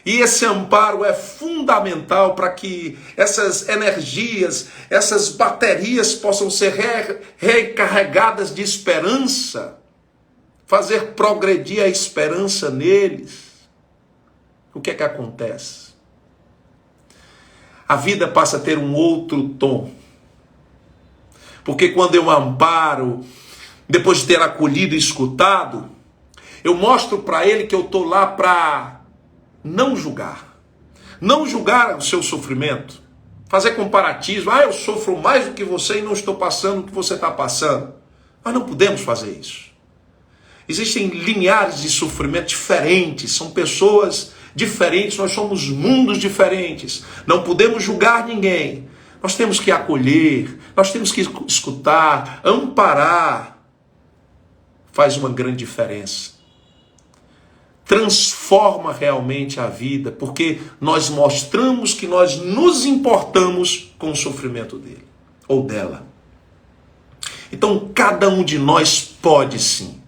E esse amparo é fundamental para que essas energias, essas baterias possam ser recarregadas de esperança, fazer progredir a esperança neles. O que é que acontece? A vida passa a ter um outro tom. Porque quando eu amparo, depois de ter acolhido e escutado, eu mostro para ele que eu estou lá para não julgar. Não julgar o seu sofrimento. Fazer comparatismo. Eu sofro mais do que você e não estou passando o que você está passando. Nós não podemos fazer isso. Existem lineares de sofrimento diferentes. São pessoas diferentes. Nós somos mundos diferentes. Não podemos julgar ninguém. Nós temos que acolher. Nós temos que escutar, amparar. Faz uma grande diferença. Transforma realmente a vida, porque nós mostramos que nós nos importamos com o sofrimento dele ou dela. Então, cada um de nós pode sim.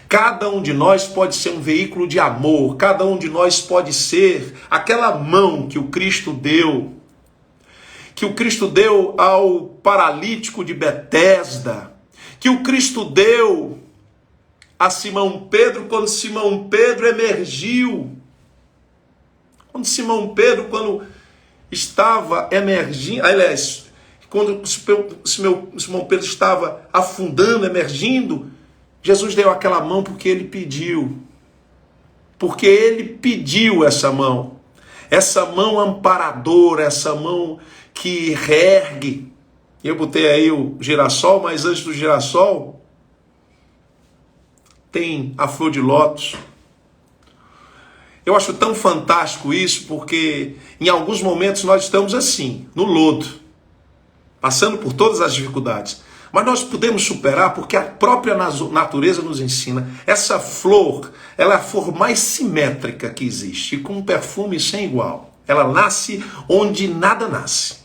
Cada um de nós pode ser um veículo de amor. Cada um de nós pode ser aquela mão que o Cristo deu. Que o Cristo deu ao paralítico de Betesda. Que o Cristo deu a Simão Pedro, quando Simão Pedro emergiu. Quando estava emergindo, aliás, quando Simão Pedro estava afundando, emergindo, Jesus deu aquela mão porque ele pediu. Porque ele pediu essa mão amparadora, essa mão que reergue. Eu botei aí o girassol, mas antes do girassol tem a flor de lótus. Eu acho tão fantástico isso, porque em alguns momentos nós estamos assim, no lodo. passando por todas as dificuldades. Mas nós podemos superar porque a própria natureza nos ensina. Essa flor, ela é a flor mais simétrica que existe, com um perfume sem igual. Ela nasce onde nada nasce.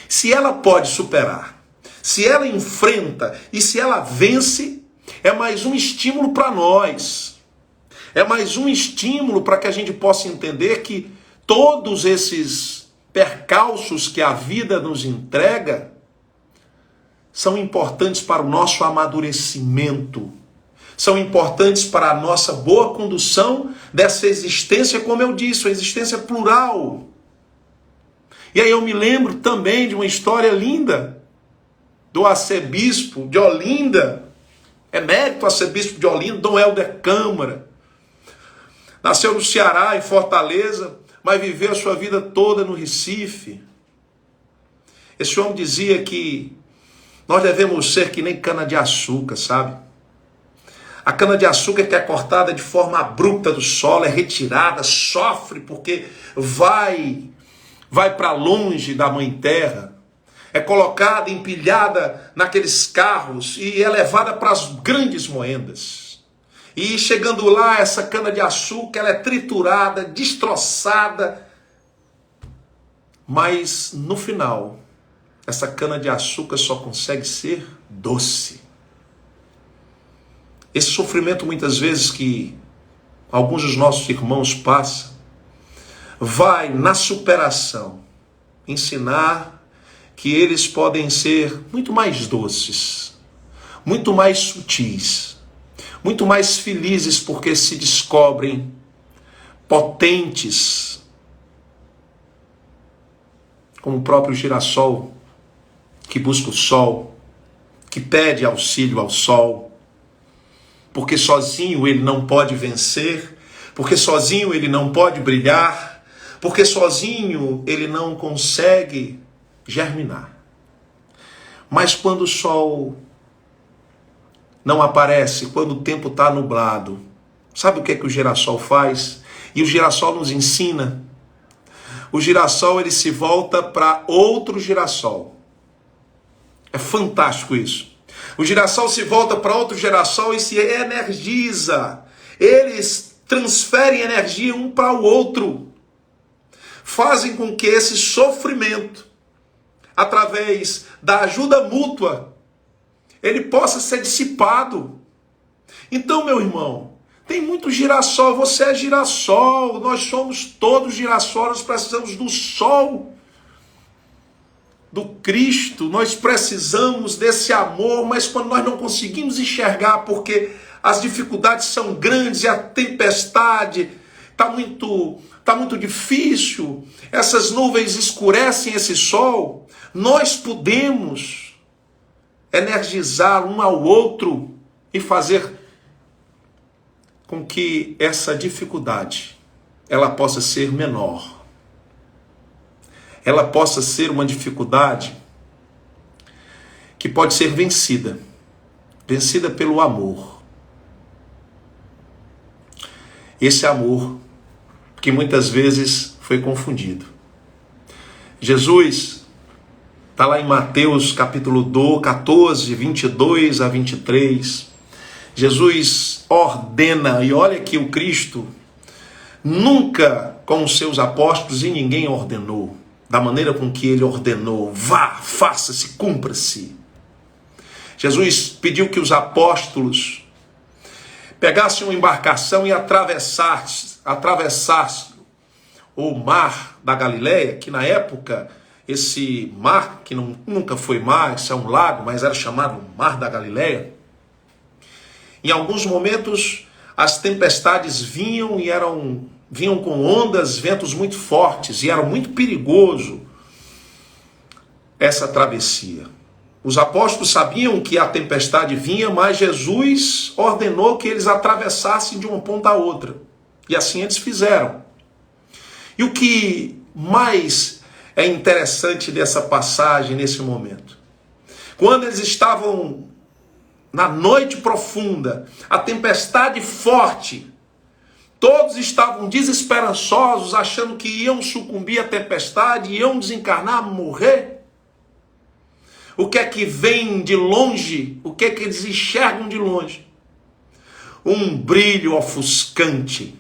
Se ela pode superar, se ela enfrenta e se ela vence, é mais um estímulo para nós. É mais um estímulo para que a gente possa entender que todos esses percalços que a vida nos entrega são importantes para o nosso amadurecimento. São importantes para a nossa boa condução dessa existência, como eu disse, uma existência plural. E aí eu me lembro também de uma história linda do arcebispo de Olinda, emérito arcebispo de Olinda, Dom Helder Câmara. Nasceu no Ceará, em Fortaleza, mas viveu a sua vida toda no Recife. Esse homem dizia que nós devemos ser que nem cana-de-açúcar, sabe? A cana-de-açúcar que é cortada de forma abrupta do solo, é retirada, sofre porque vai para longe da mãe terra, é colocada, empilhada naqueles carros e é levada para as grandes moendas. E chegando lá, essa cana-de-açúcar ela é triturada, destroçada, mas no final, essa cana-de-açúcar só consegue ser doce. Esse sofrimento muitas vezes que alguns dos nossos irmãos passam, vai na superação ensinar que eles podem ser muito mais doces, muito mais sutis, muito mais felizes porque se descobrem potentes, como o próprio girassol que busca o sol, que pede auxílio ao sol, porque sozinho ele não pode vencer, porque sozinho ele não pode brilhar, porque sozinho ele não consegue germinar. Mas quando o sol não aparece, quando o tempo está nublado, sabe o que o girassol faz? E o girassol nos ensina. O girassol ele se volta para outro girassol. É fantástico isso. O girassol se volta para outro girassol e se energiza. Eles transferem energia um para o outro. Fazem com que esse sofrimento, através da ajuda mútua, ele possa ser dissipado. Então, meu irmão, tem muito girassol, você é girassol, nós somos todos girassol, nós precisamos do sol do Cristo, nós precisamos desse amor, mas quando nós não conseguimos enxergar porque as dificuldades são grandes e a tempestade está muito difícil, essas nuvens escurecem esse sol, nós podemos energizar um ao outro e fazer com que essa dificuldade ela possa ser menor. Ela possa ser uma dificuldade que pode ser vencida pelo amor. Esse amor que muitas vezes foi confundido. Jesus está lá em Mateus capítulo 14, 22 a 23. Jesus ordena, e olha que o Cristo nunca com os seus apóstolos e ninguém ordenou da maneira com que ele ordenou, vá, faça-se, cumpra-se. Jesus pediu que os apóstolos pegassem uma embarcação e atravessassem o mar da Galileia, que na época, esse mar, que nunca foi mar, isso é um lago, mas era chamado Mar da Galileia. Em alguns momentos, as tempestades vinham com ondas, ventos muito fortes, e era muito perigoso essa travessia. Os apóstolos sabiam que a tempestade vinha, mas Jesus ordenou que eles atravessassem de uma ponta a outra. E assim eles fizeram. E o que mais é interessante dessa passagem, nesse momento? Quando eles estavam na noite profunda, a tempestade forte, todos estavam desesperançosos, achando que iam sucumbir à tempestade, iam desencarnar, morrer. O que é que vem de longe? O que é que eles enxergam de longe? Um brilho ofuscante.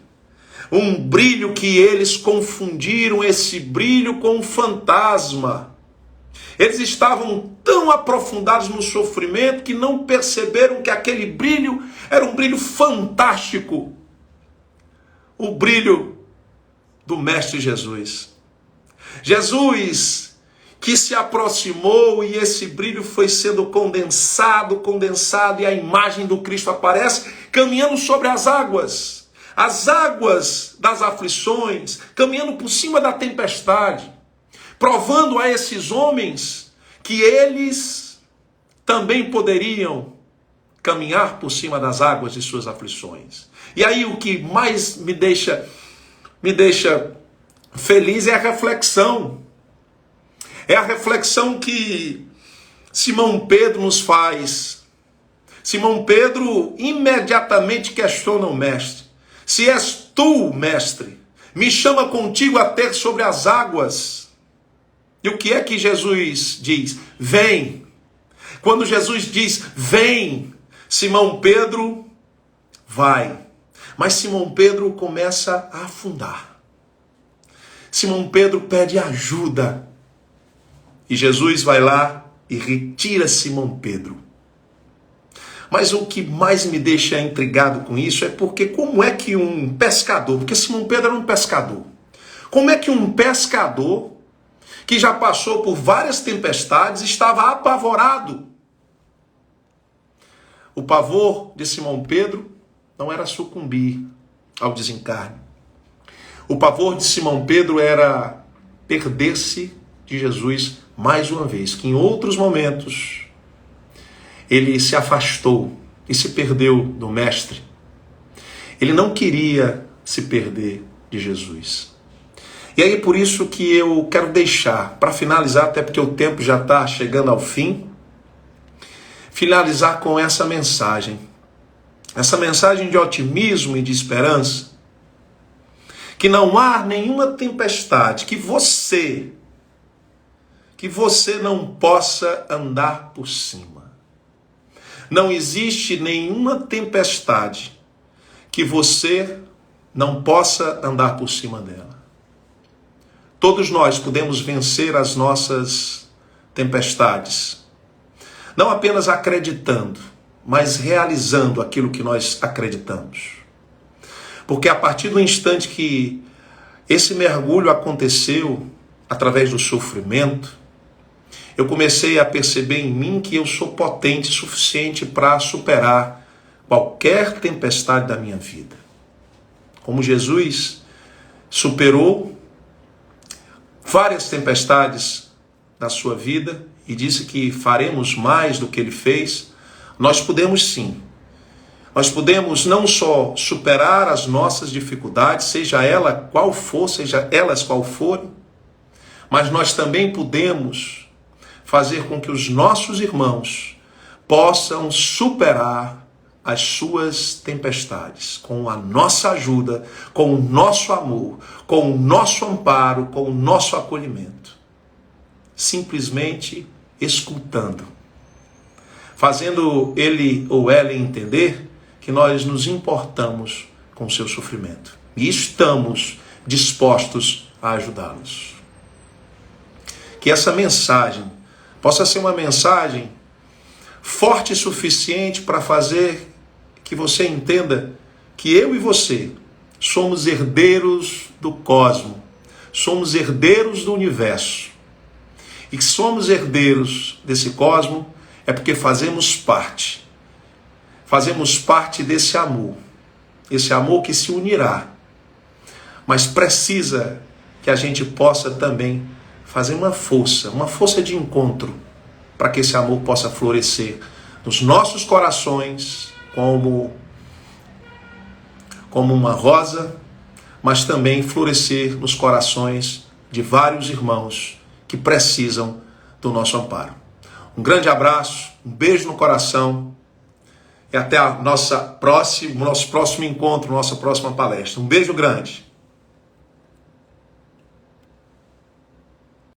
Um brilho que eles confundiram esse brilho com um fantasma. Eles estavam tão aprofundados no sofrimento que não perceberam que aquele brilho era um brilho fantástico. O brilho do Mestre Jesus. Jesus que se aproximou e esse brilho foi sendo condensado, e a imagem do Cristo aparece caminhando sobre as águas das aflições, caminhando por cima da tempestade, provando a esses homens que eles também poderiam caminhar por cima das águas de suas aflições. E aí o que mais me deixa feliz é a reflexão. É a reflexão que Simão Pedro nos faz. Simão Pedro imediatamente questiona o mestre. Se és tu, mestre, me chama contigo a ter sobre as águas. E o que é que Jesus diz? Vem. Quando Jesus diz, vem, Simão Pedro vai. Mas Simão Pedro começa a afundar. Simão Pedro pede ajuda. E Jesus vai lá e retira Simão Pedro. Mas o que mais me deixa intrigado com isso é porque como é que um pescador, porque Simão Pedro era um pescador, como é que um pescador que já passou por várias tempestades estava apavorado? O pavor de Simão Pedro não era sucumbir ao desencarne. O pavor de Simão Pedro era perder-se de Jesus mais uma vez, que em outros momentos ele se afastou e se perdeu do Mestre. Ele não queria se perder de Jesus. E aí por isso que eu quero deixar, para finalizar, até porque o tempo já está chegando ao fim, finalizar com essa mensagem de otimismo e de esperança, que não há nenhuma tempestade que você não possa andar por cima. Não existe nenhuma tempestade que você não possa andar por cima dela. Todos nós podemos vencer as nossas tempestades, não apenas acreditando, mas realizando aquilo que nós acreditamos. Porque a partir do instante que esse mergulho aconteceu através do sofrimento, eu comecei a perceber em mim que eu sou potente o suficiente para superar qualquer tempestade da minha vida. Como Jesus superou várias tempestades na sua vida e disse que faremos mais do que ele fez, nós podemos sim. Nós podemos não só superar as nossas dificuldades, seja elas qual forem, mas nós também podemos fazer com que os nossos irmãos possam superar as suas tempestades com a nossa ajuda, com o nosso amor, com o nosso amparo, com o nosso acolhimento. Simplesmente escutando, fazendo ele ou ela entender que nós nos importamos com o seu sofrimento e estamos dispostos a ajudá-los. Que essa mensagem possa ser uma mensagem forte o suficiente para fazer que você entenda que eu e você somos herdeiros do cosmos, somos herdeiros do universo. E que somos herdeiros desse cosmos é porque fazemos parte desse amor, esse amor que se unirá, mas precisa que a gente possa também fazer uma força de encontro, para que esse amor possa florescer nos nossos corações como uma rosa, mas também florescer nos corações de vários irmãos que precisam do nosso amparo. Um grande abraço, um beijo no coração e até nosso próximo encontro, nossa próxima palestra. Um beijo grande.